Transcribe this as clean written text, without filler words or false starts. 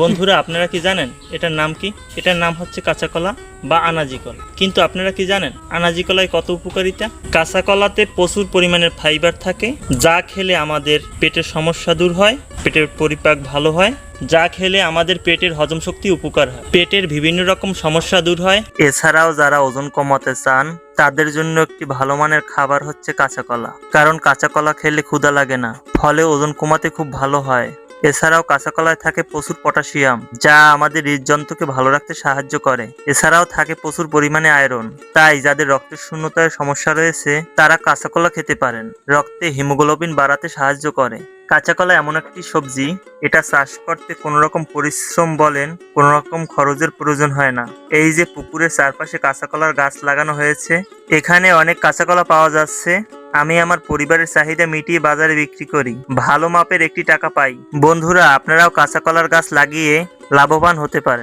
বন্ধুরা, আপনারা কি জানেন এটার নাম কি? এটার নাম হচ্ছে কাঁচা কলা বা আনাজি কলা। কিন্তু আপনারা কি জানেন আনাজি কলায় কত উপকারিতা? কাঁচা কলাতে প্রচুর পরিমাণের ফাইবার থাকে, যা খেলে আমাদের পেটের সমস্যা দূর হয়, পেটের পরিপাক ভালো হয়, যা খেলে আমাদের পেটের হজম শক্তি উপকার হয়, পেটের বিভিন্ন রকম সমস্যা দূর হয়। এছাড়াও যারা ওজন কমাতে চান তাদের জন্য একটি ভালো মানের খাবার হচ্ছে কাঁচা কলা, কারণ কাঁচা কলা খেলে ক্ষুধা লাগে না, ফলে ওজন কমাতে খুব ভালো হয়। এছাড়াও কাঁচা কলায় থাকে প্রচুর পটাশিয়াম, যা আমাদের হৃদযন্ত্রকে ভালো রাখতে সাহায্য করে। এছাড়াও থাকে প্রচুর পরিমাণে আয়রন, তাই যাদের রক্তের শূন্যতার সমস্যা রয়েছে তারা কাঁচা কলা খেতে পারেন। রক্তে হিমোগ্লোবিন বাড়াতে সাহায্য করে। কাঁচা কলা এমন একটি সবজি, এটা চাষ করতে কোনো রকম পরিশ্রম বলেন কোনো রকম খরচের প্রয়োজন হয় না। এই যে পুকুরের চারপাশে কাঁচা কলার গাছ লাগানো হয়েছে, এখানে অনেক কাঁচা কলা পাওয়া যাচ্ছে। আমি আমার পরিবারের চাহিদা মিটিয়ে বাজারে বিক্রি করি, ভালো মাপের একটি টাকা পাই। বন্ধুরা, আপনারাও কাঁচা কলার গাছ লাগিয়ে লাভবান হতে পারেন।